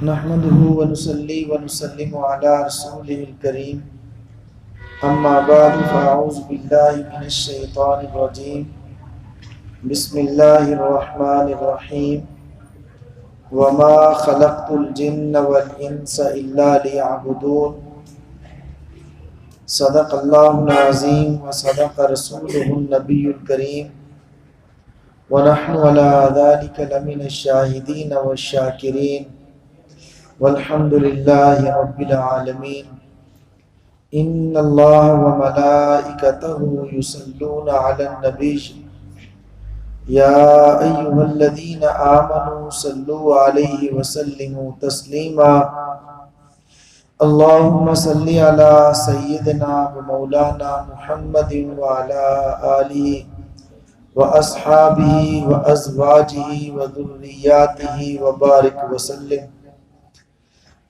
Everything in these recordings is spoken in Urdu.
نحمده ونصلي ونسلم على رسوله الكريم اما بعد فاعوذ بالله من الشيطان الرجيم بسم الله الرحمن الرحيم وما خلقت الجن والانس الا ليعبدون صدق الله العظيم وصدق رسوله النبي الكريم ونحن على ذلك لمن الشاهدين والشاكرين والحمد لله رب العالمين ان الله وملائكته يصلون على النبي يا ايها الذين امنوا صلوا عليه وسلموا تسليما اللهم صل على سيدنا ومولانا محمد وعلى آله وأصحابه وأزواجه وذرياته وبارك وسلم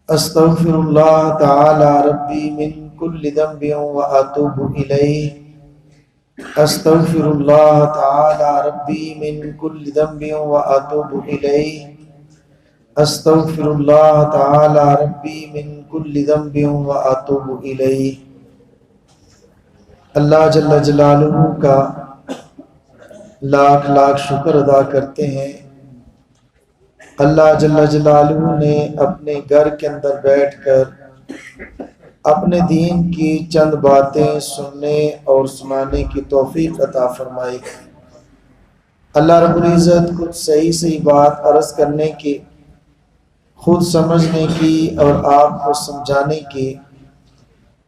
استغفر الله تعالى ربي من كل ذنب وأتوب إليه استغفر الله تعالى ربي من كل ذنب وأتوب إليه استغفر الله تعالى ربي من كل ذنب وأتوب إليه۔ اللہ جل جلالہ کا لاکھ لاکھ شکر ادا کرتے ہیں۔ اللہ جل جلالہ نے اپنے گھر کے اندر بیٹھ کر اپنے دین کی چند باتیں سننے اور سنانے کی توفیق عطا فرمائی۔ اللہ رب العزت کچھ صحیح بات عرض کرنے کی، خود سمجھنے کی اور آپ کو سمجھانے کی۔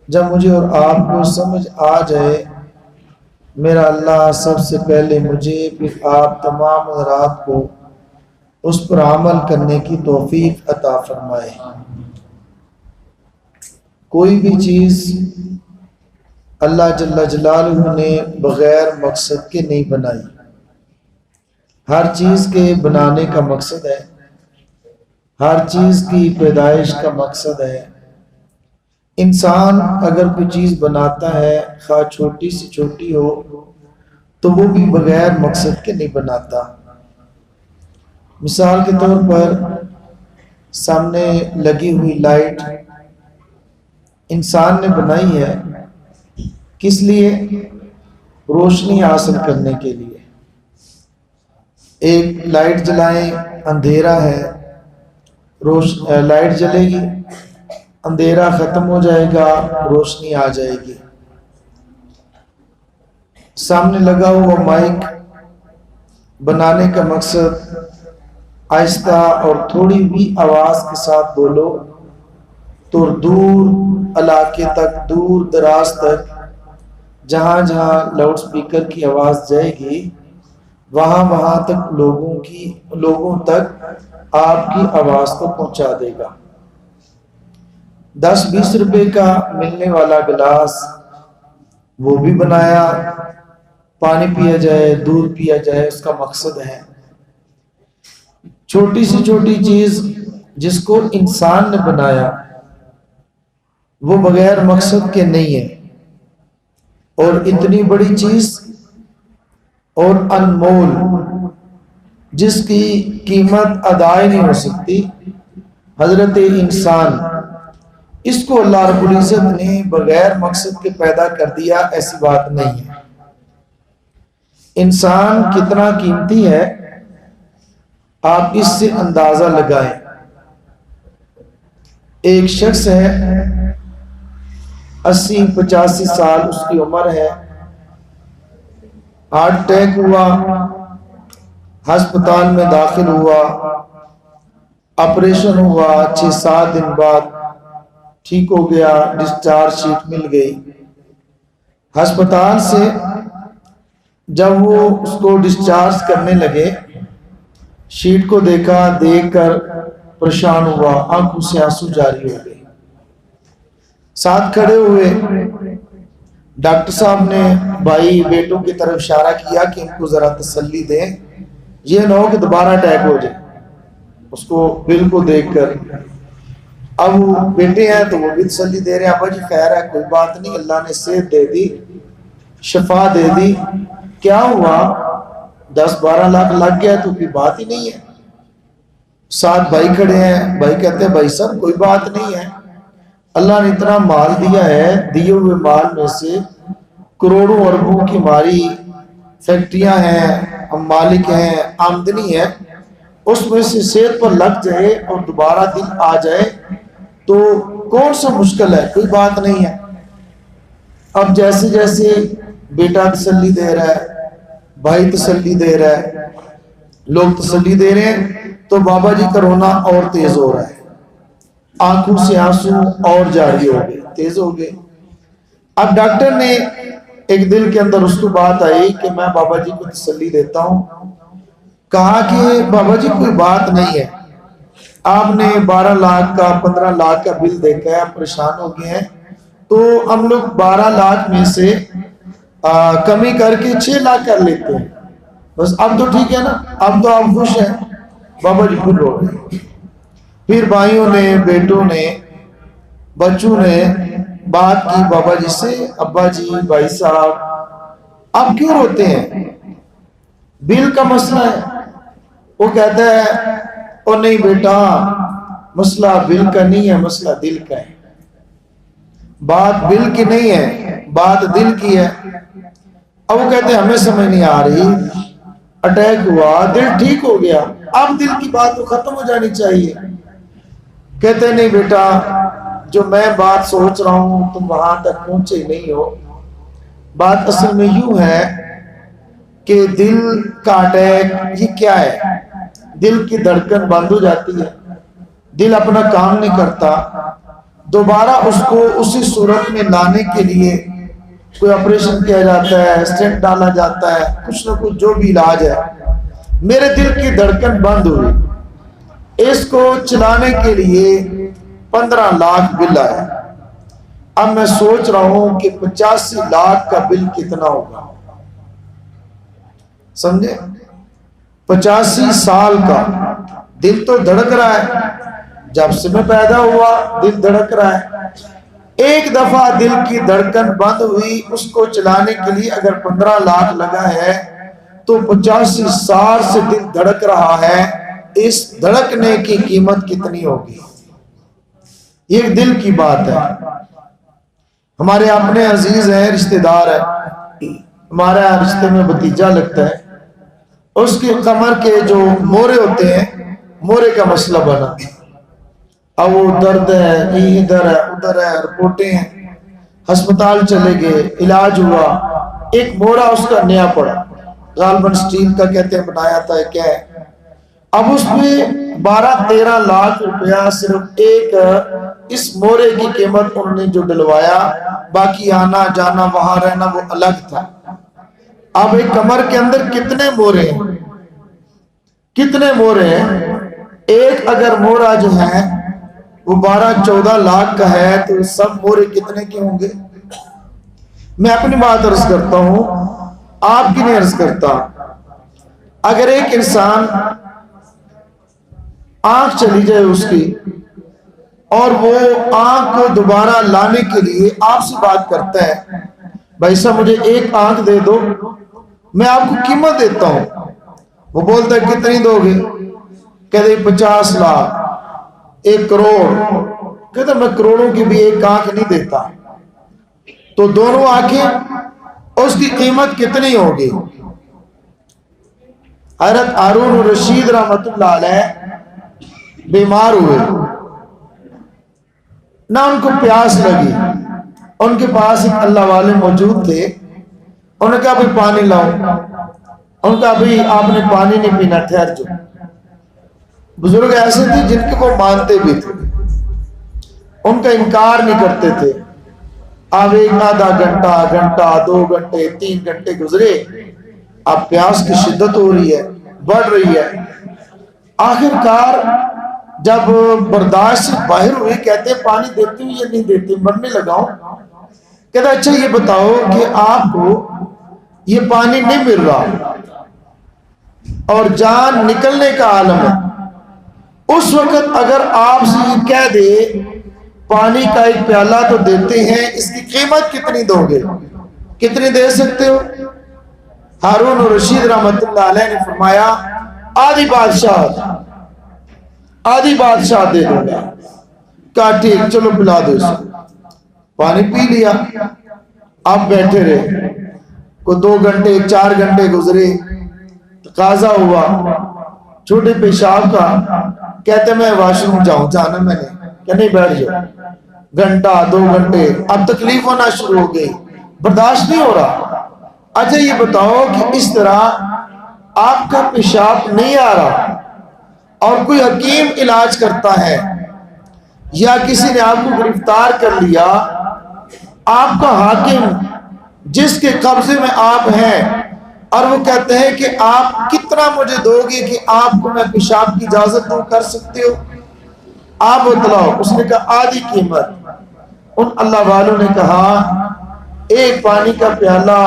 جب مجھے اور آپ کو سمجھ آ جائے، میرا اللہ سب سے پہلے مجھے پھر آپ تمام حضرات کو اس پر عمل کرنے کی توفیق عطا فرمائے۔ کوئی بھی چیز اللہ جل جلالہ نے بغیر مقصد کے نہیں بنائی۔ ہر چیز کے بنانے کا مقصد ہے، ہر چیز کی پیدائش کا مقصد ہے۔ انسان اگر کوئی چیز بناتا ہے، خواہ چھوٹی سے چھوٹی ہو، تو وہ بھی بغیر مقصد کے نہیں بناتا۔ مثال کے طور پر سامنے لگی ہوئی لائٹ انسان نے بنائی ہے، کس لیے؟ روشنی حاصل کرنے کے لیے۔ ایک لائٹ جلائیں، اندھیرا ہے، لائٹ جلے گی، اندھیرا ختم ہو جائے گا، روشنی آ جائے گی۔ سامنے لگا ہوا مائک بنانے کا مقصد آہستہ اور تھوڑی بھی آواز کے ساتھ بولو تو دور علاقے تک، دور دراز تک، جہاں جہاں لاؤڈ سپیکر کی آواز جائے گی، وہاں تک لوگوں تک آپ کی آواز کو پہنچا دے گا۔ 10-20 روپے کا ملنے والا گلاس وہ بھی بنایا، پانی پیا جائے، دودھ پیا جائے، اس کا مقصد ہے۔ چھوٹی سے چھوٹی چیز جس کو انسان نے بنایا وہ بغیر مقصد کے نہیں ہے، اور اتنی بڑی چیز اور انمول جس کی قیمت ادا نہیں ہو سکتی، حضرت انسان، اس کو اللہ رب العزت نے بغیر مقصد کے پیدا کر دیا، ایسی بات نہیں ہے۔ انسان کتنا قیمتی ہے آپ اس سے اندازہ لگائیں۔ ایک شخص ہے، 80-85 سال اس کی عمر ہے، ہارٹ اٹیک ہوا، ہسپتال میں داخل ہوا، آپریشن ہوا، 6-7 دن بعد ٹھیک ہو گیا، ڈسچارج شیٹ مل گئی۔ ہسپتال سے جب وہ اس کو ڈسچارج کرنے لگے، شیٹ کو دیکھ کر پریشان ہوا، آنکھوں سے آنسو جاری ہو گئے۔ ساتھ کھڑے ہوئے ڈاکٹر صاحب نے بھائی بیٹوں کی طرف اشارہ کیا کہ ان کو ذرا تسلی دیں، یہ نہ ہو کہ دوبارہ اٹیک ہو جائے۔ اس کو بل کو دیکھ کر، اب وہ بیٹے ہیں تو وہ بھی تسلی دے رہے ہیں، ابا جی خیر ہے، کوئی بات نہیں، اللہ نے صحت دے دی، شفا دے دی، کیا ہوا، 10-12 لاکھ لگ گیا تو کوئی بات ہی نہیں ہے۔ ساتھ بھائی کھڑے ہیں، بھائی کہتے ہیں بھائی صاحب کوئی بات نہیں ہے، اللہ نے اتنا مال دیا ہے، دیے ہوئے مال میں سے کروڑوں اربوں کی ہماری فیکٹریاں ہیں، ہم مالک ہیں، آمدنی ہے، اس میں سے صحت پر لگ جائے اور دوبارہ دن آ جائے تو کون سا مشکل ہے، کوئی بات نہیں ہے۔ اب جیسے جیسے بیٹا تسلی دے رہا ہے، بھائی تسلی دے رہا ہے، لوگ تسلی دے رہے ہیں، تو بابا جی کا رونا اور تیز ہو رہا ہے، آنکھوں سے آنسو اور جاری ہو گئے، تیز ہو گئے۔ اب ڈاکٹر نے ایک دل کے اندر اس کو بات آئی کہ میں بابا جی کو تسلی دیتا ہوں، کہا کہ بابا جی کوئی بات نہیں ہے، آپ نے 12 لاکھ کا 15 لاکھ کا بل دیکھا ہے، آپ پریشان ہو گئے ہیں، تو ہم لوگ 12 لاکھ میں سے کمی کر کے 6 لاکھ کر لیتے ہیں، بس اب تو ٹھیک ہے نا، اب تو آپ خوش ہیں۔ بابا جی خوش ہو گئے۔ پھر بھائیوں نے، بیٹوں نے، بچوں نے بات کی بابا جی سے، ابا جی، بھائی صاحب آپ کیوں روتے ہیں، بل کا مسئلہ ہے۔ وہ کہتا ہے او نہیں بیٹا، مسئلہ بل کا نہیں ہے، مسئلہ دل کا ہے، بات بل کی نہیں ہے، بات دل کی ہے۔ اب وہ کہتے ہیں ہمیں سمجھ نہیں آ رہی، اٹیک ہوا، دل ٹھیک ہو گیا، اب دل کی بات تو ختم ہو جانی چاہیے۔ کہتے ہیں نہیں بیٹا، جو میں بات سوچ رہا ہوں تم وہاں تک پہنچے نہیں ہو، بات اصل میں یوں ہے کہ دل کا اٹیک یہ کیا ہے، دل کی دھڑکن بند ہو جاتی ہے، دل اپنا کام نہیں کرتا، دوبارہ اس کو اسی صورت میں لانے کے لیے کوئی آپریشن کیا جاتا ہے، اسٹینٹ ڈالا جاتا ہے، کچھ نہ کچھ جو بھی علاج ہے۔ میرے دل کی دھڑکن بند ہوئی، اس کو چلانے کے لیے 15 لاکھ بل آیا، اب میں سوچ رہا ہوں کہ 85 لاکھ کا بل کتنا ہوگا، سمجھے؟ 85 سال کا دل تو دھڑک رہا ہے، جب سے میں پیدا ہوا دل دھڑک رہا ہے، ایک دفعہ دل کی دھڑکن بند ہوئی، اس کو چلانے کے لیے اگر 15 لاکھ لگا ہے تو 85 سال سے دل دھڑک رہا ہے، اس دھڑکنے کی قیمت کتنی ہوگی؟ یہ دل کی بات ہے۔ ہمارے اپنے عزیز ہیں، رشتہ دار ہے، ہمارا رشتے میں بھتیجا لگتا ہے، اس کی کمر کے جو مورے ہوتے ہیں، مورے کا مسئلہ بنا، اب وہ درد ہے، ادھر ہے ادھر ہے، رپورٹیں ہیں، ہسپتال چلے گئے، علاج ہوا، ایک مورا اس کا نیا پڑا، غالباً سٹیل کا کہتے ہیں بنایا تھا، کیا ہے، اب اس میں 12-13 لاکھ روپیہ صرف ایک اس مورے کی قیمت انہوں نے جو ڈلوایا، باقی آنا جانا وہاں رہنا وہ الگ تھا۔ اب ایک کمر کے اندر کتنے مورے ہیں، کتنے مورے ہیں، ایک اگر مورا جو ہے وہ 12-14 لاکھ کا ہے تو سب مورے کتنے کے ہوں گے؟ میں اپنی بات عرض کرتا ہوں، آپ کی نہیں عرض کرتا۔ اگر ایک انسان آنکھ چلی جائے اس کی اور وہ آنکھ کو دوبارہ لانے کے لیے آپ سے بات کرتا ہے، بھائی صاحب مجھے ایک آنکھ دے دو، میں آپ کو قیمت دیتا ہوں، وہ بولتا ہے کتنی دو گے؟ کہتے 50 لاکھ، 1 کروڑ، کہتے میں کروڑوں کی بھی ایک آنکھ نہیں دیتا، تو دونوں آنکھیں اس کی قیمت کتنی ہوگی؟ حضرت ہارون الرشید رحمت اللہ علیہ بیمار ہوئے، نہ ان کو پیاس لگی، ان کے پاس ایک اللہ والے موجود تھے، انہوں نے کہا بھئی پانی لاؤ، انہوں نے کہا بھئی آپ نے پانی نہیں پینا، ٹھہر جو۔ بزرگ ایسے تھے جن کے وہ مانتے بھی تھے، ان کا انکار نہیں کرتے تھے۔ اب ایک آدھا گھنٹہ 2 گھنٹے 3 گھنٹے گزرے، اب پیاس کی شدت ہو رہی ہے، بڑھ رہی ہے، آخر کار جب برداشت سے باہر ہوئے، کہتے ہیں پانی دیتے ہو یا نہیں دیتے، مرنے لگاؤں، کہتا اچھا یہ بتاؤ کہ آپ کو یہ پانی نہیں مل رہا اور جان نکلنے کا عالم ہے، اس وقت اگر آپ سے یہ کہہ دے پانی کا ایک پیالہ تو دیتے ہیں، اس کی قیمت کتنی دو گے، کتنی دے سکتے ہو؟ ہارون الرشید رحمت اللہ علیہ نے فرمایا آدھی بادشاہ۔ آدھی بادشاہ دے دوں گا۔ کہا ٹھیک، چلو پلا دو اس کو۔ پانی پی لیا، اب بیٹھے رہے، کوئی 2 گھنٹے 4 گھنٹے گزرے، تقاضا ہوا چھوٹے پیشاب کا، کہتے میں واش روم جاؤں، جانا میں نے کہ نہیں بیٹھ جاؤ، گھنٹہ 2 گھنٹے، اب تکلیف ہونا شروع ہو گئی، برداشت نہیں ہو رہا۔ اچھا یہ بتاؤ کہ اس طرح آپ کا پیشاب نہیں آ رہا اور کوئی حکیم علاج کرتا ہے یا کسی نے آپ کو گرفتار کر لیا، آپ کا حاکم جس کے قبضے میں آپ ہیں، اور وہ کہتے ہیں کہ آپ کتنا مجھے دو گے کہ آپ کو میں پیشاب کی اجازت دوں، کر سکتے ہو، آپ بتلاؤ۔ اس نے کہا آدھی قیمت۔ ان اللہ والوں نے کہا ایک پانی کا پیالہ،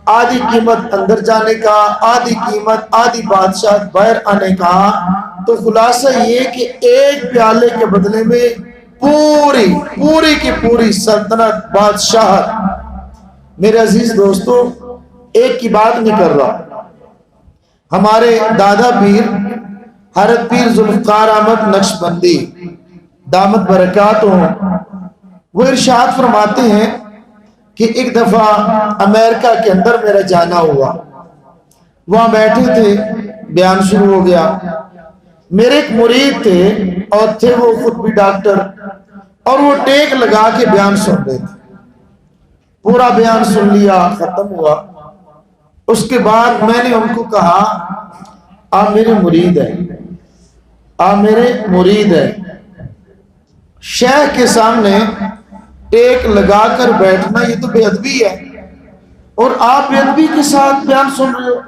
آدھی قیمت اندر جانے کا، آدھی قیمت، آدھی بادشاہ باہر آنے کا۔ تو خلاصہ یہ کہ ایک پیالے کے بدلے میں پوری کی پوری سلطنت، بادشاہت۔ میرے عزیز دوستو، ایک کی بات نہیں کر رہا، ہمارے دادا پیر حضرت پیر ذوالفقار احمد نقشبندی دامت برکاتہم، وہ ارشاد فرماتے ہیں کہ ایک دفعہ امریکہ کے اندر میرا جانا ہوا، وہاں بیٹھے تھے، بیان شروع ہو گیا۔ میرے ایک مرید تھے اور تھے وہ خود بھی ڈاکٹر، اور وہ ٹیک لگا کے بیان سن رہے تھے۔ پورا بیان سن لیا، ختم ہوا۔ اس کے بعد میں نے ان کو کہا آپ میرے مرید ہیں، آپ میرے مرید ہیں، شیخ کے سامنے ٹیک لگا کر بیٹھنا یہ تو بے ادبی ہے، اور آپ بے ادبی کے ساتھ بیان سن رہے ہو،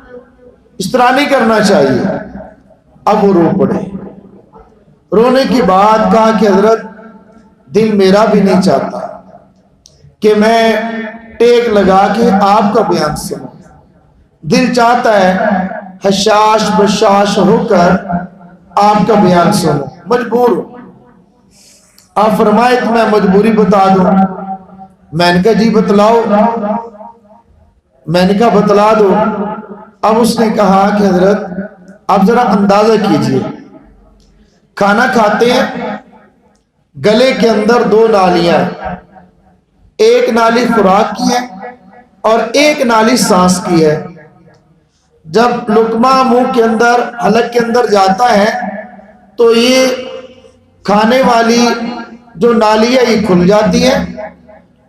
اس طرح نہیں کرنا چاہیے۔ اب وہ رو پڑے، رونے کی بات کہا کہ حضرت دل میرا بھی نہیں چاہتا کہ میں ٹیک لگا کے آپ کا بیان سنوں، دل چاہتا ہے حشاش بشاش ہو کر آپ کا بیان سنوں، مجبور ہوں۔ آپ فرمائے تو میں مجبوری بتا دوں۔ میں نے کہا جی بتلاؤ، میں نے کہا بتلا دو۔ اب اس نے کہا کہ حضرت آپ ذرا اندازہ کیجئے، کھانا کھاتے ہیں، گلے کے اندر 2 نالیاں، ایک نالی خوراک کی ہے اور ایک نالی سانس کی ہے۔ جب لقمہ منہ کے اندر، حلق کے اندر جاتا ہے تو یہ کھانے والی جو نالی ہے یہ کھل جاتی ہے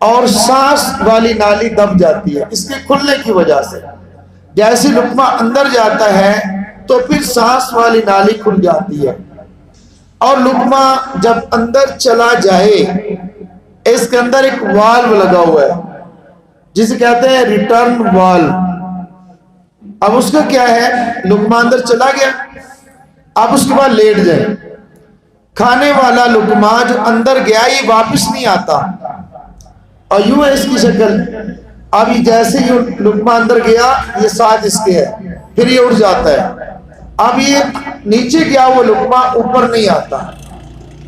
اور سانس والی نالی دب جاتی ہے، اس کے کھلنے کی وجہ سے۔ جیسے لقمہ اندر جاتا ہے تو پھر سانس والی نالی کھل جاتی ہے، اور لقمہ جب اندر چلا جائے اس کے اندر ایک والو لگا ہوا ہے جسے کہتے ہیں ریٹرن والو۔ اب اس کا کیا ہے، لقمہ اندر چلا گیا، اب اس کے بعد لیٹ جائے، کھانے والا لقمہ جو اندر گیا یہ واپس نہیں آتا، اور یوں ہے اس کی شکل۔ اب یہ جیسے یہ لقمہ اندر گیا یہ ساتھ اس کے ہے، پھر یہ اڑ جاتا ہے۔ اب یہ نیچے گیا وہ لقمہ اوپر نہیں آتا،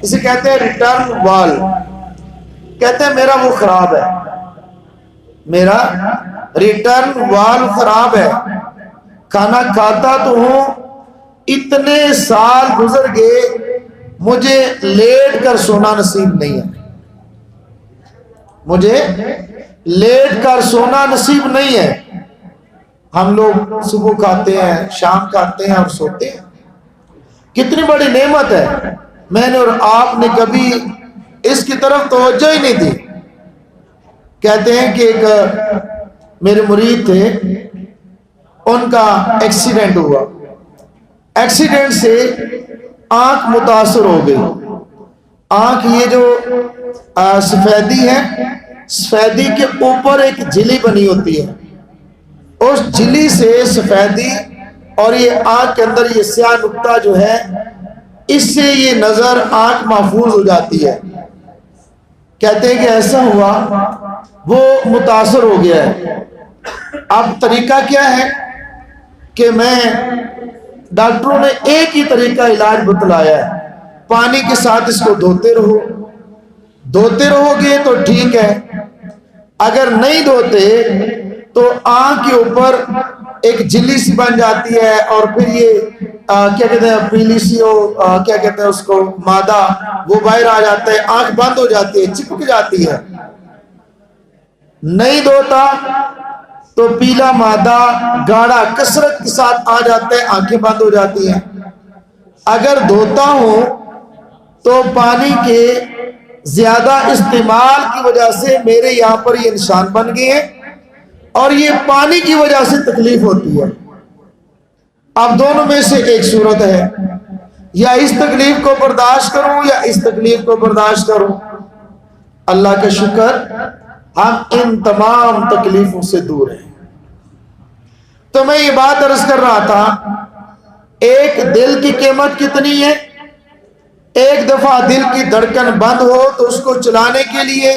اسے کہتے ہیں ریٹرن وال۔ کہتے ہیں میرا وہ خراب ہے، میرا ریٹرن وال خراب ہے، کھانا کھاتا تو ہوں، اتنے سال گزر گئے مجھے لیٹ کر سونا نصیب نہیں ہے، مجھے لیٹ کر سونا نصیب نہیں ہے۔ ہم لوگ صبح کھاتے ہیں، شام کھاتے ہیں اور سوتے ہیں، کتنی بڑی نعمت ہے۔ میں نے اور آپ نے کبھی اس کی طرف توجہ ہی نہیں دی۔ کہتے ہیں کہ ایک میرے مرید تھے، ان کا ایکسیڈنٹ ہوا، ایکسیڈنٹ سے آنکھ متاثر ہو گئی۔ آنکھ یہ جو سفیدی ہے، سفیدی کے اوپر ایک جھلی بنی ہوتی ہے، اس جھلی سے سفیدی اور یہ آنکھ کے اندر یہ سیاہ نقطہ جو ہے، اس سے یہ نظر آنکھ محفوظ ہو جاتی ہے۔ کہتے ہیں کہ ایسا ہوا، وہ متاثر ہو گیا ہے۔ اب طریقہ کیا ہے کہ میں ڈاکٹروں نے ایک ہی طریقہ علاج بتلایا ہے، پانی کے ساتھ اس کو دھوتے رہو، دھوتے رہو گے تو ٹھیک ہے، اگر نہیں دھوتے تو آنکھ کے اوپر ایک جھلی سی بن جاتی ہے اور پھر یہ کیا کہتے ہیں پیلی سی کیا کہتے ہیں اس کو مادہ وہ باہر آ جاتا ہے, آنکھ بند ہو جاتی ہے, چپک جاتی ہے. نہیں دھوتا تو پیلا مادہ گاڑھا کثرت کے ساتھ آ جاتا ہے, آنکھیں بند ہو جاتی ہیں. اگر دھوتا ہوں تو پانی کے زیادہ استعمال کی وجہ سے میرے یہاں پر یہ نشان بن گئے ہیں اور یہ پانی کی وجہ سے تکلیف ہوتی ہے. اب دونوں میں سے ایک صورت ہے, یا اس تکلیف کو برداشت کروں یا اس تکلیف کو برداشت کروں. اللہ کا شکر ہم ان تمام تکلیفوں سے دور ہیں. تو میں یہ بات عرض کر رہا تھا, ایک دل کی قیمت کتنی ہے؟ ایک دفعہ دل کی دھڑکن بند ہو تو اس کو چلانے کے لیے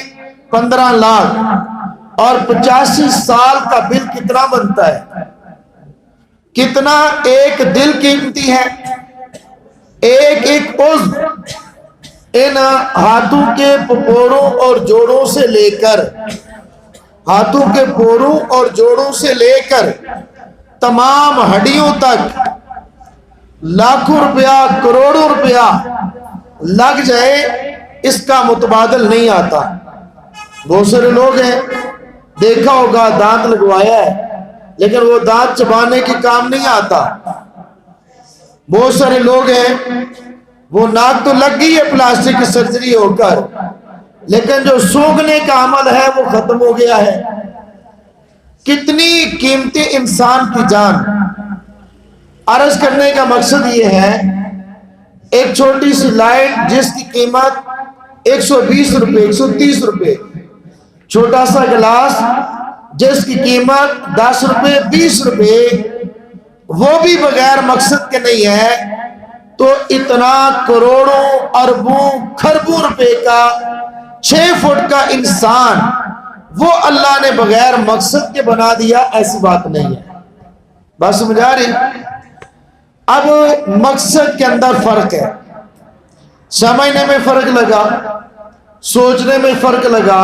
15 لاکھ اور 85 سال کا بل کتنا بنتا ہے؟ کتنا ایک دل قیمتی ہے. ایک ایک عضو ان ہاتھوں کے پوروں اور جوڑوں سے لے کر ہاتھوں کے پوروں اور جوڑوں سے لے کر تمام ہڈیوں تک لاکھوں روپیہ کروڑوں روپیہ لگ جائے اس کا متبادل نہیں آتا. بہت سارے لوگ ہیں, دیکھا ہوگا دانت لگوایا ہے لیکن وہ دانت چبانے کے کام نہیں آتا. بہت سارے لوگ ہیں وہ ناک تو لگ گئی ہے پلاسٹک کی سرجری ہو کر, لیکن جو سونگھنے کا عمل ہے وہ ختم ہو گیا ہے. کتنی قیمتی انسان کی جان. عرض کرنے کا مقصد یہ ہے, ایک چھوٹی سی لائٹ جس کی قیمت 120 روپے 130 روپے, چھوٹا سا گلاس جس کی قیمت 10 روپے 20 روپے, وہ بھی بغیر مقصد کے نہیں ہے, تو اتنا کروڑوں اربوں کھربوں روپے کا 6 فٹ کا انسان وہ اللہ نے بغیر مقصد کے بنا دیا, ایسی بات نہیں ہے. بات سمجھ آ رہی؟ اب مقصد کے اندر فرق ہے, سمجھنے میں فرق لگا, سوچنے میں فرق لگا.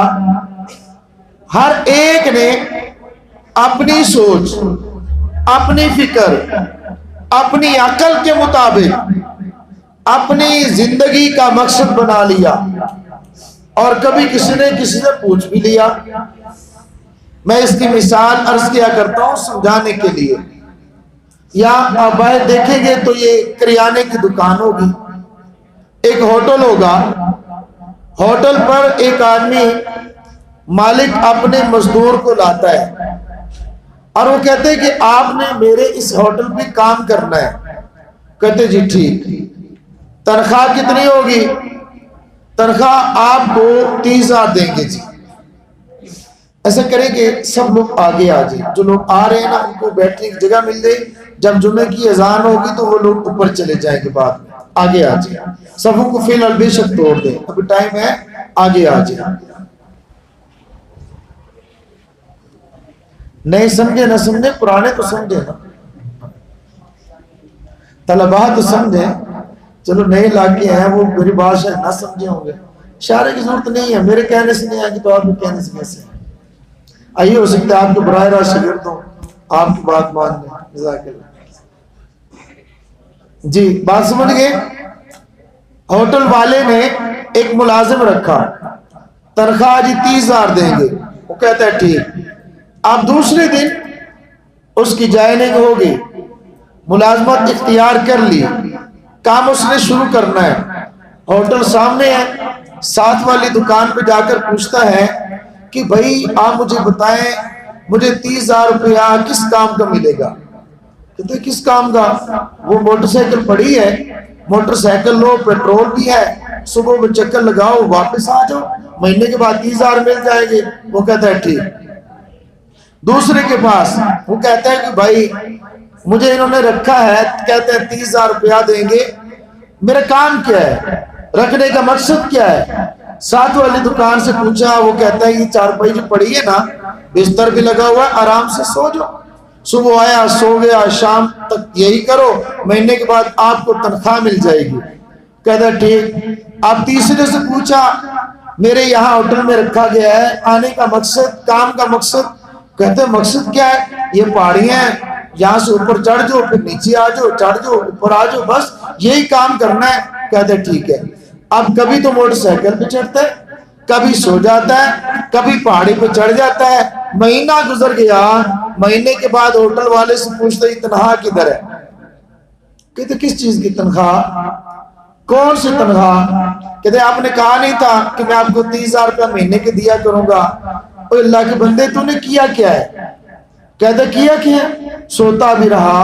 ہر ایک نے اپنی سوچ, اپنی فکر, اپنی عقل کے مطابق اپنی زندگی کا مقصد بنا لیا, اور کبھی کسی نے کسی سے پوچھ بھی لیا. میں اس کی مثال عرض کیا کرتا ہوں سمجھانے کے لیے. یا آپ باہر دیکھیں گے تو یہ کریانے کی دکان ہوگی, ایک ہوٹل ہوگا, ہوٹل پر ایک آدمی مالک اپنے مزدور کو لاتا ہے اور وہ کہتے ہیں کہ آپ نے میرے اس ہوٹل پہ کام کرنا ہے. کہتے جی ٹھیک, تنخواہ کتنی ہوگی؟ تنخواہ آپ کو 30,000 دیں گے. جی ایسا کریں کہ سب لوگ آگے آ جائیں, جو لوگ آ رہے ہیں نا ان کو بیٹھنے کی جگہ مل جائے, جب جمعے کی اذان ہوگی تو وہ لوگ اوپر چلے جائیں گے, بعد میں آگے آ جائیں. سبوں کو فی الحال بے شک توڑ دیں, ابھی ٹائم ہے, آگے آ جائیں. نہیں سمجھے نہ سمجھے, پرانے تو سمجھے نا, طلباء تو سمجھے, چلو نئے علاقے ہیں وہ میری بات شاید نہ سمجھے ہوں گے. اشارے کی ضرورت نہیں ہے, میرے کہنے سے نہیں آئے گی تو آپ کے کہنے سے کیسے آئیے. ہو سکتا ہے آپ کو براہ راست شاگرد ہوں, آپ کی بات مان لیں. جزاک اللہ. جی بات سمجھ گئے. ہوٹل والے نے ایک ملازم رکھا, تنخواہ جی 30,000 دیں گے. وہ کہتا ہے ٹھیک. اب دوسرے دن اس کی جوائننگ ہوگی, ملازمت اختیار کر لی, کام اس نے شروع کرنا ہے. ہوٹل سامنے ہے, ساتھ والی دکان پہ جا کر پوچھتا ہے کہ بھائی آپ مجھے بتائیں مجھے 30,000 روپیہ کس کام کا ملے گا؟ کہتے کس کام کا؟ وہ موٹر سائیکل پڑی ہے, موٹر سائیکل لو, پیٹرول بھی ہے, صبح میں چکر لگاؤ واپس آ جاؤ, مہینے کے بعد 30,000 مل جائے گے. وہ کہتا ہے ٹھیک. دوسرے کے پاس وہ کہتا ہے کہ بھائی مجھے انہوں نے رکھا ہے, کہتے ہیں 30,000 روپیہ دیں گے, میرا کام کیا ہے, رکھنے کا مقصد کیا ہے؟ ساتھ والی دکان سے پوچھا, وہ کہتا ہے یہ چارپائی جو پڑی ہے نا, بستر بھی لگا ہوا ہے, آرام سے سو جاؤ. صبح آیا سو گیا, شام تک یہی کرو, مہینے کے بعد آپ کو تنخواہ مل جائے گی. کہتا ہے ٹھیک. آپ تیسرے سے پوچھا, میرے یہاں ہوٹل میں رکھا گیا ہے, آنے کا مقصد, کام کا مقصد. کہتے ہیں مقصد کیا ہے؟ یہ پہاڑیاں ہیں, یہاں سے اوپر چڑھ جاؤ، پھر نیچے آ جاؤ، چڑھ جاؤ، اوپر آ جاؤ، بس یہی کام کرنا ہے۔ کہتے ٹھیک ہے۔ اب کبھی تو موٹر سائیکل پہ چڑھتا ہے، کبھی سو جاتا ہے، کبھی پہاڑی پہ چڑھ جاتا ہے۔ مہینہ گزر گیا، مہینے کے بعد ہوٹل والے سے پوچھتے ہی تنخواہ کدھر ہے؟ کہتے کس چیز کی تنخواہ؟ کون سی تنخواہ؟ کہتے آپ نے کہا نہیں تھا کہ میں آپ کو 30,000 روپیہ مہینے کے دیا کروں گا؟ اوہ اللہ کے بندے تو نے کیا کیا ہے؟ کہتے کیا کیا؟ سوتا بھی رہا،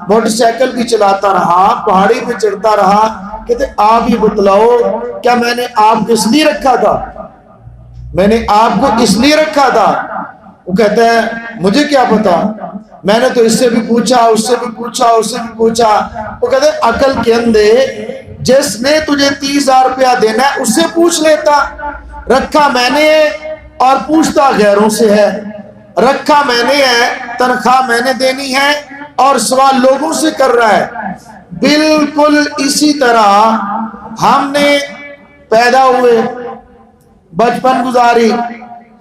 موٹر سائیکل بھی چلاتا رہا، پہاڑی پہ چڑھتا رہا۔ کہتے آپ یہ بتلاؤ کیا میں نے آپ کو اس لیے رکھا تھا؟ میں نے آپ کو اس لیے رکھا تھا؟ وہ کہتا ہے مجھے کیا پتا، میں نے تو اس سے بھی پوچھا، اس سے بھی پوچھا، اس سے بھی پوچھا۔ وہ کہتے ہیں عقل کے اندھے، جس نے تجھے 30,000 روپیہ دینا ہے اس سے پوچھ لیتا۔ رکھا میں نے اور پوچھتا غیروں سے ہے، رکھا میں نے ہے، تنخواہ میں نے دینی ہے اور سوال لوگوں سے کر رہا ہے۔ بالکل اسی طرح ہم نے پیدا ہوئے، بچپن گزاری،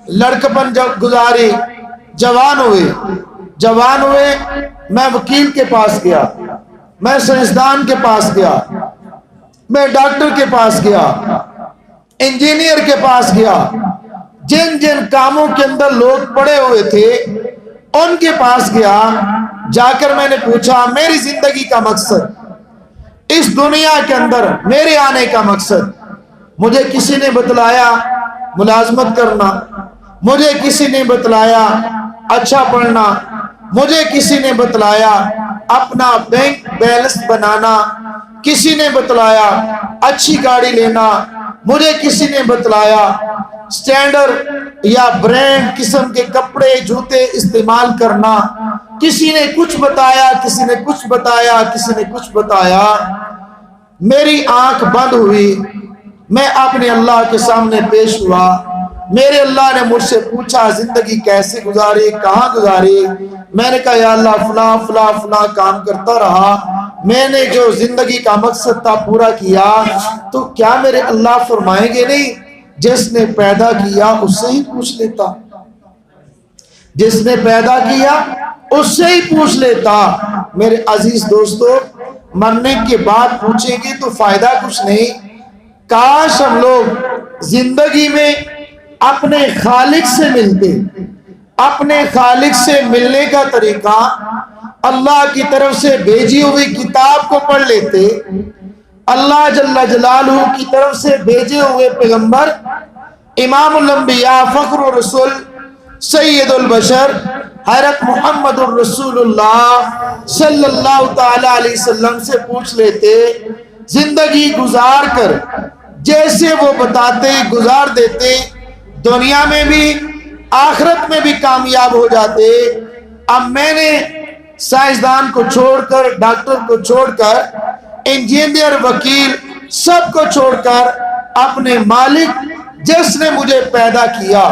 لڑکپن جب گزاری، جوان ہوئے، میں وکیل کے پاس گیا، میں سائنسدان کے پاس گیا، میں ڈاکٹر کے پاس گیا، انجینئر کے پاس گیا، جن جن کاموں کے اندر لوگ پڑے ہوئے تھے ان کے پاس گیا۔ جا کر میں نے پوچھا میری زندگی کا مقصد، اس دنیا کے اندر میرے آنے کا مقصد۔ مجھے کسی نے بتلایا ملازمت کرنا، مجھے کسی نے بتلایا اچھا پڑھنا، مجھے کسی نے بتلایا اپنا بینک بیلنس بنانا، کسی نے بتلایا اچھی گاڑی لینا، مجھے کسی نے بتلایا سٹینڈرڈ یا برینڈ قسم کے کپڑے جوتے استعمال کرنا، کسی نے کچھ بتایا، کسی نے کچھ بتایا، کسی نے کچھ بتایا۔ میری آنکھ بند ہوئی، میں اپنے اللہ کے سامنے پیش ہوا۔ میرے اللہ نے مجھ سے پوچھا زندگی کیسے گزاری، کہاں گزاری؟ میں نے کہا یا اللہ فلاں فلاں فلاں کام کرتا رہا، میں نے جو زندگی کا مقصد تھا پورا کیا۔ تو کیا میرے اللہ فرمائیں گے نہیں جس نے پیدا کیا اس سے ہی پوچھ لیتا، جس نے پیدا کیا اس سے ہی پوچھ لیتا۔ میرے عزیز دوستو، مرنے کے بعد پوچھیں گے تو فائدہ کچھ نہیں۔ کاش ہم لوگ زندگی میں اپنے خالق سے ملتے، اپنے خالق سے ملنے کا طریقہ اللہ کی طرف سے بھیجی ہوئی کتاب کو پڑھ لیتے، اللہ جل جلالہ کی طرف سے بھیجے ہوئے پیغمبر امام الانبیاء فخر الرسول سید البشر حضرت محمد الرسول اللہ صلی اللہ تعالی علیہ وسلم سے پوچھ لیتے، زندگی گزار کر جیسے وہ بتاتے گزار دیتے، دنیا میں بھی آخرت میں بھی کامیاب ہو جاتے۔ اب میں نے سائنسدان کو چھوڑ کر، ڈاکٹر کو چھوڑ کر، انجینئر، وکیل سب کو چھوڑ کر اپنے مالک جس نے مجھے پیدا کیا،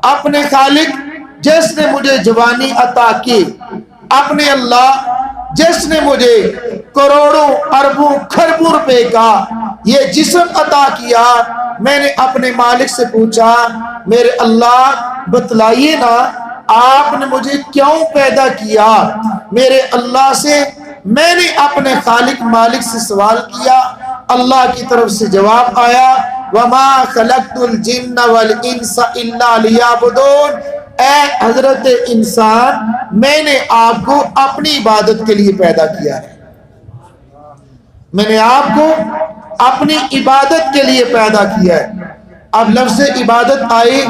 اپنے خالق جس نے مجھے جوانی عطا کی، اپنے اللہ جس نے مجھے کروڑوں اربوں کھربوں روپے کا یہ جسم عطا کیا، میں نے اپنے مالک سے پوچھا میرے اللہ بتلائیے نا آپ نے مجھے کیوں پیدا کیا؟ میرے اللہ سے میں نے اپنے خالق مالک سے سوال کیا، اللہ کی طرف سے جواب آیا وَمَا خَلَقْتُ الْجِنَّ وَالْإِنسَ إِلَّا لِيَعْبُدُونَ۔ اے حضرت انسان، میں نے آپ کو اپنی عبادت کے لیے پیدا کیا ہے، میں نے آپ کو اپنی عبادت کے لیے پیدا کیا ہے۔ اب لفظ عبادت آئی،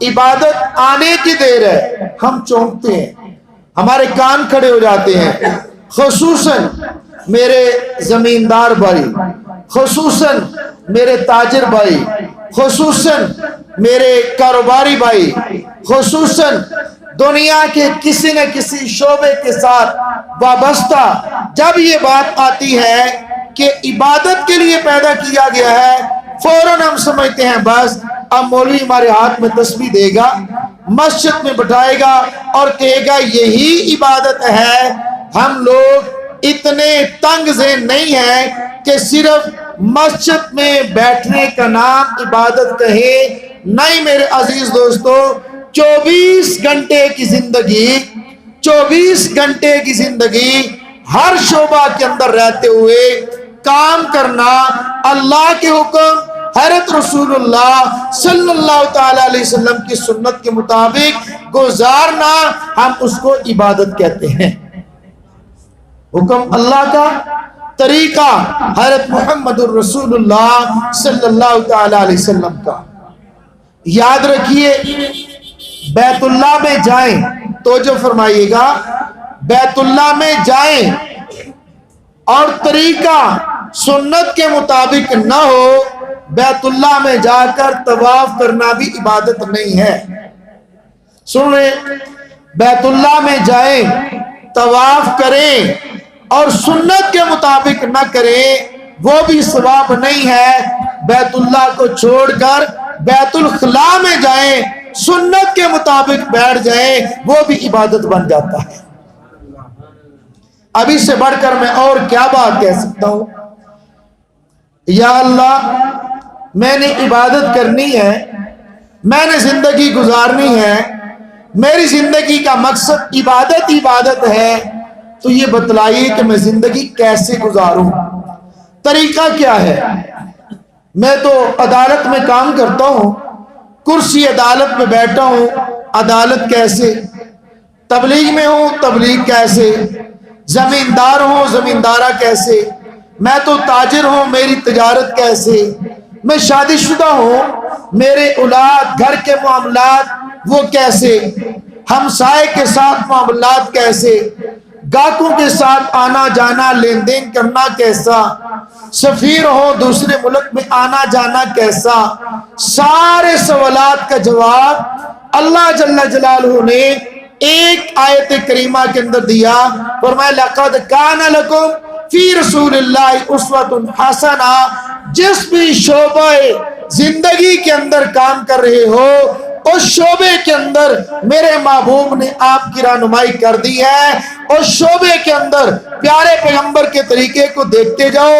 عبادت آنے کی دیر ہے، ہم چونکتے ہیں، ہمارے کان کھڑے ہو جاتے ہیں، خصوصاً میرے زمیندار بھائی، خصوصاً میرے تاجر بھائی، خصوصاً میرے کاروباری بھائی، خصوصاً دنیا کے کسی نہ کسی شعبے کے ساتھ وابستہ جب یہ بات آتی ہے کہ عبادت کے لیے پیدا کیا گیا ہے، فوراً ہم سمجھتے ہیں بس اب مولوی ہمارے ہاتھ میں تسبیح دے گا، مسجد میں بٹھائے گا اور کہے گا یہی عبادت ہے۔ ہم لوگ اتنے تنگ ذہن نہیں ہیں کہ صرف مسجد میں بیٹھنے کا نام عبادت کہے، نہیں میرے عزیز دوستو، 24 گھنٹے کی زندگی، 24 گھنٹے کی زندگی ہر شعبہ کے اندر رہتے ہوئے کام کرنا، اللہ کے حکم، حضرت رسول اللہ صلی اللہ تعالی علیہ وسلم کی سنت کے مطابق گزارنا، ہم اس کو عبادت کہتے ہیں۔ حکم اللہ کا، طریقہ حضرت محمد الرسول اللہ صلی اللہ تعالی علیہ وسلم کا۔ یاد رکھیے، بیت اللہ میں جائیں تو جو فرمائیے گا، بیت اللہ میں جائیں اور طریقہ سنت کے مطابق نہ ہو، بیت اللہ میں جا کر طواف کرنا بھی عبادت نہیں ہے۔ سن رہے، بیت اللہ میں جائیں، طواف کریں اور سنت کے مطابق نہ کریں، وہ بھی ثواب نہیں ہے۔ بیت اللہ کو چھوڑ کر بیت الخلاء میں جائیں، سنت کے مطابق بیٹھ جائیں، وہ بھی عبادت بن جاتا ہے۔ اب اس سے بڑھ کر میں اور کیا بات کہہ سکتا ہوں؟ یا اللہ، میں نے عبادت کرنی ہے، میں نے زندگی گزارنی ہے، میری زندگی کا مقصد عبادت ہے، تو یہ بتلائیے کہ میں زندگی کیسے گزاروں، طریقہ کیا ہے؟ میں تو عدالت میں کام کرتا ہوں، کرسی عدالت میں بیٹھا ہوں، عدالت کیسے؟ تبلیغ میں ہوں، تبلیغ کیسے؟ زمیندار ہوں، زمیندارہ کیسے؟ میں تو تاجر ہوں، میری تجارت کیسے؟ میں شادی شدہ ہوں، میرے اولاد، گھر کے معاملات وہ کیسے؟ ہمسائے کے ساتھ معاملات کیسے؟ گاہکوں کے ساتھ آنا جانا لین دین کرنا کیسا؟ سفیر ہو دوسرے ملک میں آنا جانا کیسا؟ سارے سوالات کا جواب اللہ جل جلالہ نے ایک آیت کریمہ کے اندر دیا۔ فرمایا لقد کان لکم فی رسول اللہ اسوۃ حسنہ۔ جس بھی شعبہ زندگی کے اندر کام کر رہے ہو، اس شعبے کے اندر میرے محبوب نے آپ کی رہنمائی کر دی ہے۔ اس شعبے کے اندر پیارے پیغمبر کے طریقے کو دیکھتے جاؤ،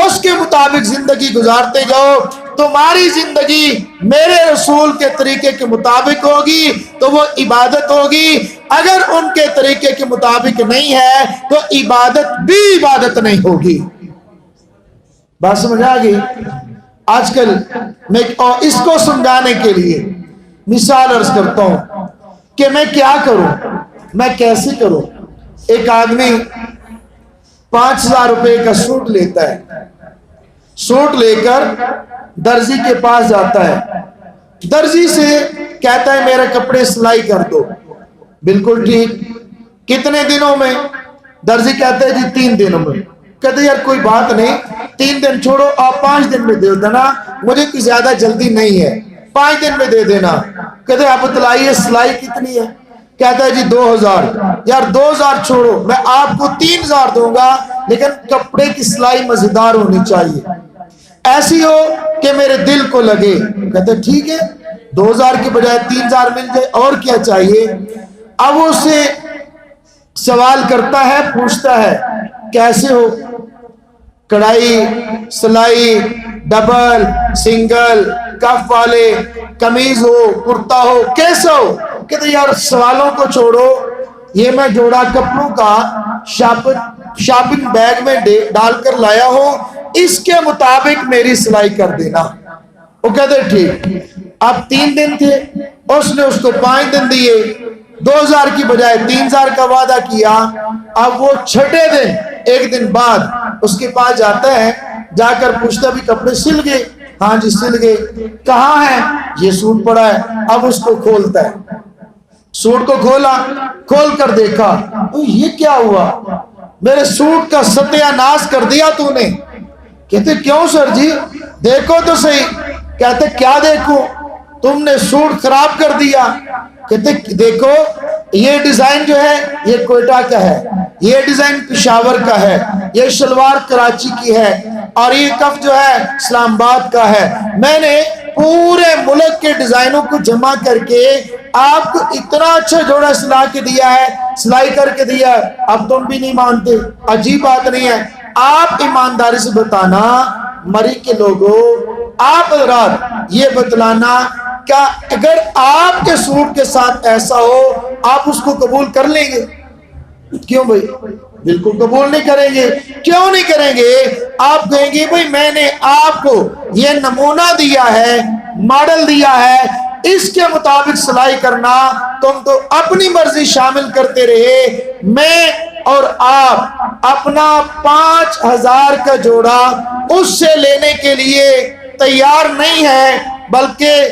اس کے مطابق زندگی گزارتے جاؤ، تمہاری زندگی میرے رسول کے طریقے کے مطابق ہوگی تو وہ عبادت ہوگی۔ اگر ان کے طریقے کے مطابق نہیں ہے تو عبادت بھی عبادت نہیں ہوگی۔ بات سمجھ آ گئی؟ آج کل میں اس کو سمجھانے کے لیے مثال عرض کرتا ہوں کہ میں کیا کروں، میں کیسے کروں۔ ایک آدمی 5,000 روپے کا سوٹ لیتا ہے، سوٹ لے کر درزی کے پاس جاتا ہے، درزی سے کہتا ہے میرے کپڑے سلائی کر دو۔ بالکل ٹھیک، کتنے دنوں میں؟ درزی کہتا ہے جی 3 دنوں میں۔ کہتے یار کوئی بات نہیں، 3 دن چھوڑو، آپ 5 دن میں دے دینا، مجھے کوئی زیادہ جلدی نہیں ہے، 5 دن میں دے دینا۔ کہتے آپ بتلائیے سلائی کتنی ہے؟ کہتا ہے جی 2,000۔ یار 2,000 چھوڑو، میں آپ کو 3,000 دوں گا، لیکن کپڑے کی سلائی مزیدار ہونی چاہیے، ایسی ہو کہ میرے دل کو لگے۔ کہتے ٹھیک ہے، 2,000 کی بجائے 3,000 مل جائے، اور کیا چاہیے؟ اب وہ سے سوال کرتا ہے، پوچھتا ہے کیسے ہو؟ کڑھائی، سلائی، ڈبل، سنگل، کف والے، قمیض ہو، کرتا ہو، کیسا ہو؟ کہتے یار سوالوں کو چھوڑو، یہ میں جوڑا کپڑوں کا شاپنگ بیگ میں ڈال کر لایا ہوں، اس کے مطابق میری سلائی کر دینا۔ وہ کہتے ٹھیک۔ اب 3 دن تھے، اس نے اس کو 5 دن دیے، 2,000 کی بجائے 3,000 کا وعدہ کیا۔ اب وہ 6 دن، 1 دن بعد اس کے پاس جاتا ہے، جا کر پوچھتا بھی کپڑے سل گئے؟ ہاں جی سل گئے۔ کہاں ہے؟ یہ سوٹ پڑا ہے۔ اب اس کو کھولتا ہے، سوٹ کو کھولا، کھول کر دیکھا، یہ کیا ہوا؟ میرے سوٹ کا ستیہ ناش کر دیا تو نے۔ کہتے کیوں سر جی؟ دیکھو تو صحیح۔ کہتے کیا دیکھو؟ تم نے سوٹ خراب کر دیا۔ کہتے دیکھو یہ ڈیزائن جو ہے یہ کوئٹہ کا ہے، یہ ڈیزائن پشاور کا ہے، یہ شلوار کراچی کی ہے، اور یہ کف جو ہے اسلام آباد کا ہے۔ میں نے پورے ملک کے ڈیزائنوں کو جمع کر کے آپ کو اتنا اچھا جوڑا سلا کے دیا ہے، سلائی کر کے دیا ہے، اب تم بھی نہیں مانتے۔ عجیب بات نہیں ہے؟ آپ ایمانداری سے بتانا، مری کے لوگوں، آپ حضرات یہ بتلانا کہ اگر آپ کے سوٹ کے ساتھ ایسا ہو، آپ اس کو قبول کر لیں گے؟ کیوں بھائی؟ بالکل قبول نہیں کریں گے. کیوں نہیں کریں گے؟ آپ کہیں گے بھائی میں نے آپ کو یہ نمونہ دیا ہے، ماڈل دیا ہے، اس کے مطابق سلائی کرنا. تم تو اپنی مرضی شامل کرتے رہے. میں اور آپ اپنا 5,000 کا جوڑا اس سے لینے کے لیے تیار نہیں ہے، بلکہ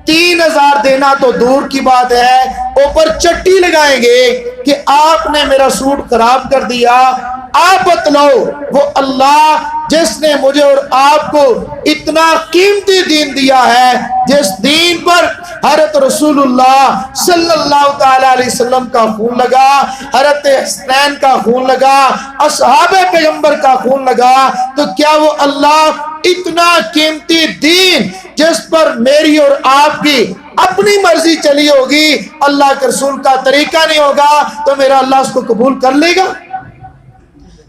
3,000 دینا تو دور کی بات ہے، اوپر چٹی لگائیں گے کہ آپ نے میرا سوٹ خراب کر دیا. آپ بتلاؤ وہ اللہ جس نے مجھے اور آپ کو اتنا قیمتی دین دیا ہے، جس دین پر حضرت رسول اللہ صلی اللہ تعالی علیہ وسلم کا خون لگا، حضرت حسین کا خون لگا، اصحاب پیغمبر کا خون لگا، تو کیا وہ اللہ اتنا قیمتی دین جس پر میری اور آپ کی اپنی مرضی چلی ہوگی، اللہ کے رسول کا طریقہ نہیں ہوگا، تو میرا اللہ اس کو قبول کر لے گا؟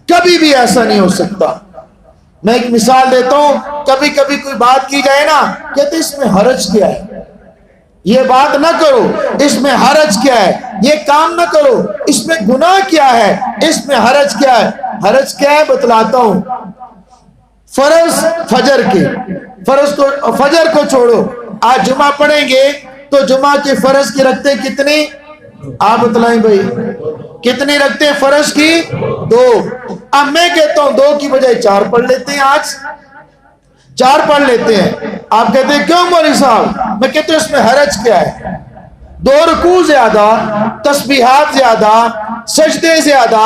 کبھی بھی ایسا نہیں ہو سکتا. میں ایک مثال دیتا ہوں. کبھی کبھی کوئی بات کی جائے نا، کہتے اس میں حرج کیا ہے، یہ بات نہ کرو، اس میں حرج کیا ہے، یہ کام نہ کرو، اس میں گناہ کیا ہے، اس میں حرج کیا ہے. حرج کیا ہے بتلاتا ہوں. فرض فجر کے، فجر کو چھوڑو، آج جمعہ پڑھیں گے تو جمعہ کے فرض کی رکھتے کتنی؟ آپ بتلائیں بھائی، کتنی رکھتے ہیں فرض کی؟ 2. اب میں کہتا ہوں 2 کی بجائے 4 پڑھ لیتے ہیں، آج 4 پڑھ لیتے ہیں. آپ کہتے ہیں کیوں مولوی صاحب؟ میں کہتا ہوں اس میں حرج کیا ہے؟ 2 رکوع زیادہ، تسبیحات زیادہ، سجدے زیادہ،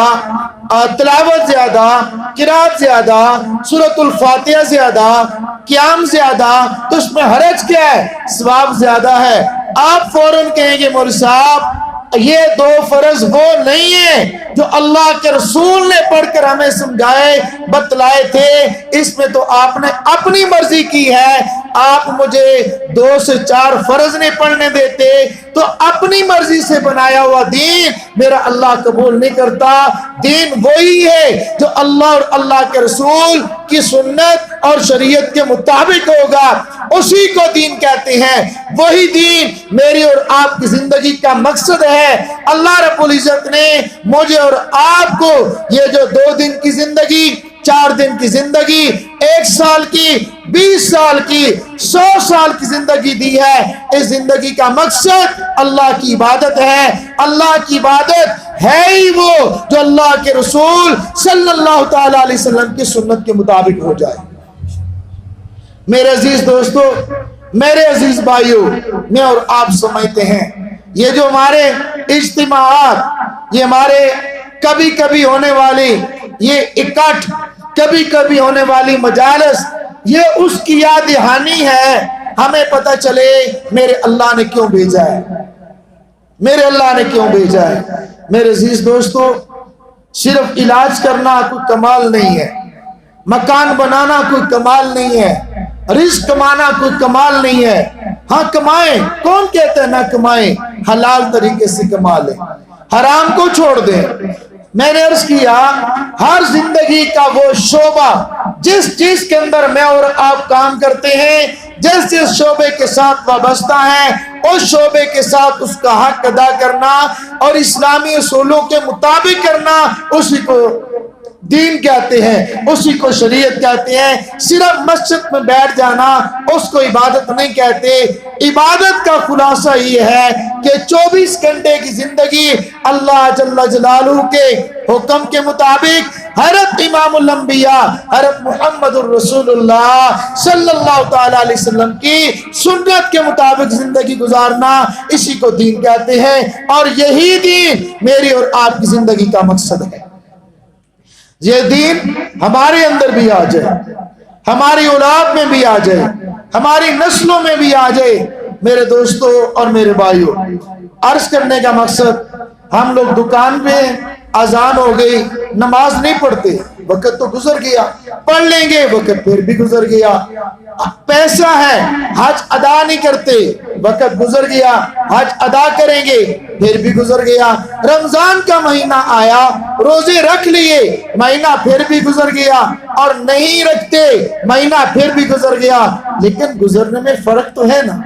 تلاوت زیادہ، قرات زیادہ، سورۃ الفاتحہ زیادہ، قیام زیادہ، تو اس میں حرج کیا ہے؟ ثواب زیادہ ہے. آپ فوراً کہیں گے مولوی صاحب یہ 2 فرض وہ نہیں ہیں جو اللہ کے رسول نے پڑھ کر ہمیں سمجھائے بتلائے تھے، اس میں تو آپ نے اپنی مرضی کی ہے. آپ مجھے 2 سے 4 فرض نہیں پڑھنے دیتے، تو اپنی مرضی سے بنایا ہوا دین میرا اللہ قبول نہیں کرتا. دین وہی ہے جو اللہ اور اللہ کے رسول کی سنت اور شریعت کے مطابق ہوگا، اسی کو دین کہتے ہیں. وہی دین میری اور آپ کی زندگی کا مقصد ہے. اللہ رب العزت نے مجھے اور آپ کو یہ جو 2 دن کی زندگی، 4 دن کی زندگی، 1 سال کی، 20 سال کی، 100 سال کی زندگی دی ہے. اس زندگی کا مقصد اللہ کی عبادت ہے. اللہ کی عبادت ہے ہی وہ جو اللہ کے رسول صلی اللہ تعالی علیہ وسلم کی سنت کے مطابق ہو جائے. میرے عزیز دوستو، میرے عزیز بھائیو، میں اور آپ سمجھتے ہیں یہ جو ہمارے اجتماعات، یہ ہمارے کبھی کبھی ہونے والی یہ اکٹھ، کبھی کبھی ہونے والی مجالس، یہ اس کی یاد دہانی ہے. ہمیں پتہ چلے میرے اللہ نے کیوں بھیجا ہے، میرے اللہ نے کیوں بھیجا ہے. میرے عزیز دوستو، صرف علاج کرنا کوئی کمال نہیں ہے، مکان بنانا کوئی کمال نہیں ہے، رزق کمانا کوئی کمال نہیں ہے. ہاں کمائیں، کون کہتا ہے نہ کمائیں؟ حلال طریقے سے کما لیں، حرام کو چھوڑ دیں. میں نے عرض کیا ہر زندگی کا وہ شعبہ جس چیز کے اندر میں اور آپ کام کرتے ہیں، جس جس شعبے کے ساتھ وابستہ ہیں، اس شعبے کے ساتھ اس کا حق ادا کرنا اور اسلامی اصولوں کے مطابق کرنا، اسی کو دین کہتے ہیں، اسی کو شریعت کہتے ہیں. صرف مسجد میں بیٹھ جانا اس کو عبادت نہیں کہتے. عبادت کا خلاصہ یہ ہے کہ 24 گھنٹے کی زندگی اللہ جل جلالہ کے حکم کے مطابق حضرت امام الانبیاء حضرت محمد الرسول اللہ صلی اللہ تعالی علیہ وسلم کی سنت کے مطابق زندگی گزارنا، اسی کو دین کہتے ہیں. اور یہی دین میری اور آپ کی زندگی کا مقصد ہے. یہ دین ہمارے اندر بھی آ جائے، ہماری اولاد میں بھی آ جائے، ہماری نسلوں میں بھی آ جائے. میرے دوستو اور میرے بھائیوں، عرض کرنے کا مقصد، ہم لوگ دکان پہ اذان ہو گئی، نماز نہیں پڑھتے، وقت تو گزر گیا، پڑھ لیں گے، وقت پھر بھی گزر گیا. پیسہ ہے، حج ادا نہیں کرتے، وقت گزر گیا، حج ادا کریں گے، پھر بھی گزر گیا. رمضان کا مہینہ آیا، روزے رکھ لیے، مہینہ پھر بھی گزر گیا، اور نہیں رکھتے، مہینہ پھر بھی گزر گیا. لیکن گزرنے میں فرق تو ہے نا،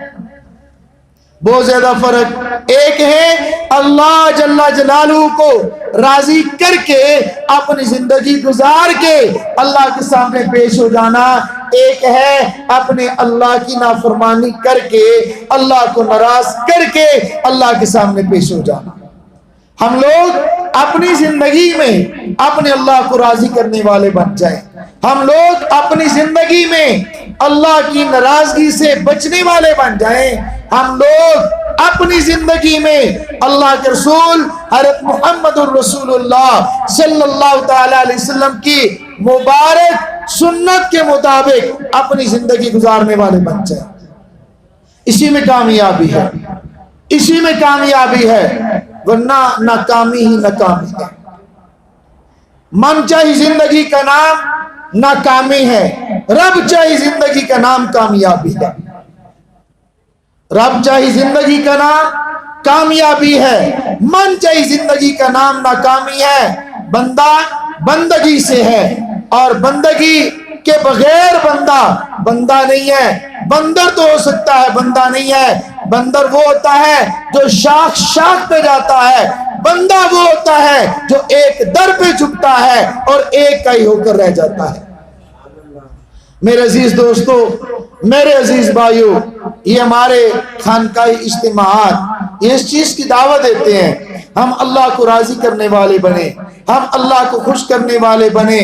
بہت زیادہ فرق۔ ایک ہے اللہ جل جلالہ کو راضی کر کے اپنی زندگی گزار کے اللہ کے سامنے پیش ہو جانا، ایک ہے اپنے اللہ کی نافرمانی کر کے اللہ کو ناراض کر کے اللہ کے سامنے پیش ہو جانا۔ ہم لوگ اپنی زندگی میں اپنے اللہ کو راضی کرنے والے بن جائیں، ہم لوگ اپنی زندگی میں اللہ کی ناراضگی سے بچنے والے بن جائیں، ہم لوگ اپنی زندگی میں اللہ کے رسول حضرت محمد الرسول اللہ صلی اللہ تعالی علیہ وسلم کی مبارک سنت کے مطابق اپنی زندگی گزارنے والے بن جائیں۔ اسی میں کامیابی ہے، اسی میں کامیابی ہے، ورنہ ناکامی ہی ناکامی ہے۔ من چاہی زندگی کا نام ناکامی ہے، رب چاہی زندگی کا نام کامیابی ہے۔ رب چاہی زندگی کا نام کامیابی ہے، من چاہی زندگی کا نام ناکامی ہے۔ بندہ بندگی سے ہے، اور بندگی کے بغیر بندہ بندہ نہیں ہے۔ بندر تو ہو سکتا ہے، بندہ نہیں ہے۔ بندر وہ ہوتا ہے جو شاخ شاخ پہ جاتا ہے، بندہ وہ ہوتا ہے جو ایک در پہ جھکتا ہے اور ایک کا ہی ہو کر رہ جاتا ہے۔ میرے عزیز دوستو، میرے عزیز بھائیو، یہ ہمارے خانقاہی اجتماعات اس چیز کی دعوت دیتے ہیں، ہم اللہ کو راضی کرنے والے بنے، ہم اللہ کو خوش کرنے والے بنے،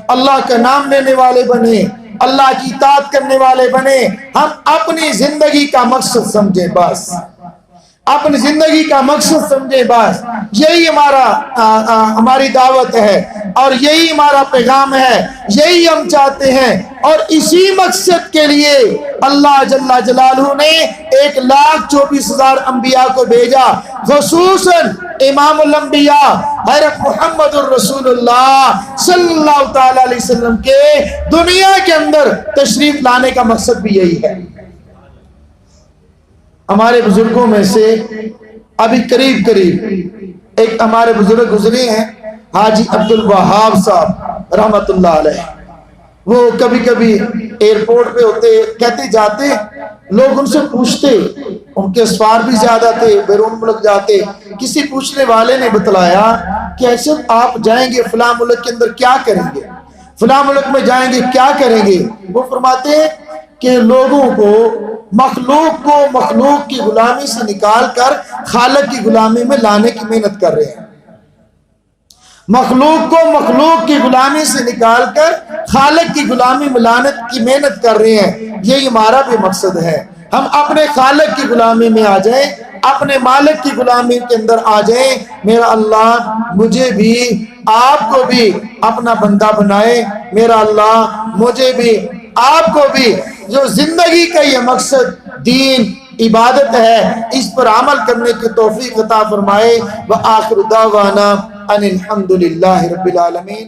اللہ کا نام لینے والے بنے، اللہ کی اطاعت کرنے والے بنے۔ ہم اپنی زندگی کا مقصد سمجھیں، بس اپنی زندگی کا مقصد سمجھیں، بس یہی ہماری دعوت ہے اور یہی ہمارا پیغام ہے، یہی ہم چاہتے ہیں، اور اسی مقصد کے لیے اللہ جل جلالہ نے 1,24,000 انبیاء کو بھیجا، خصوصاً امام الانبیاء حضرت محمد الرسول اللہ صلی اللہ تعالی علیہ وسلم کے دنیا کے اندر تشریف لانے کا مقصد بھی یہی ہے۔ ہمارے بزرگوں میں سے ابھی قریب ایک ہمارے بزرگ گزرے ہیں، حاجی عبد الوہاب صاحب رحمت اللہ علیہ۔ وہ کبھی کبھی ایئرپورٹ پہ ہوتے، کہتے جاتے، لوگ ان سے پوچھتے، ان کے اسفار بھی زیادہ تھے، بیرون ملک جاتے، کسی پوچھنے والے نے بتلایا کہ ایسے آپ جائیں گے فلاں ملک کے اندر کیا کریں گے، فلاں ملک میں جائیں گے کیا کریں گے؟ وہ فرماتے ہیں کہ لوگوں کو مخلوق کی غلامی سے نکال کر خالق کی غلامی میں لانے کی محنت کر رہے ہیں، مخلوق کی غلامی سے نکال کر خالق کی غلامی میں لانے کی محنت کر رہے ہیں۔ یہی ہمارا بھی مقصد ہے، ہم اپنے خالق کی غلامی میں آ جائیں، اپنے مالک کی غلامی کے اندر آ جائیں۔ میرا اللہ مجھے بھی آپ کو بھی اپنا بندہ بنائے، میرا اللہ مجھے بھی آپ کو بھی جو زندگی کا یہ مقصد دین عبادت ہے اس پر عمل کرنے کی توفیق عطا فرمائے۔ وآخر دعوانا ان الحمد للہ رب العالمین۔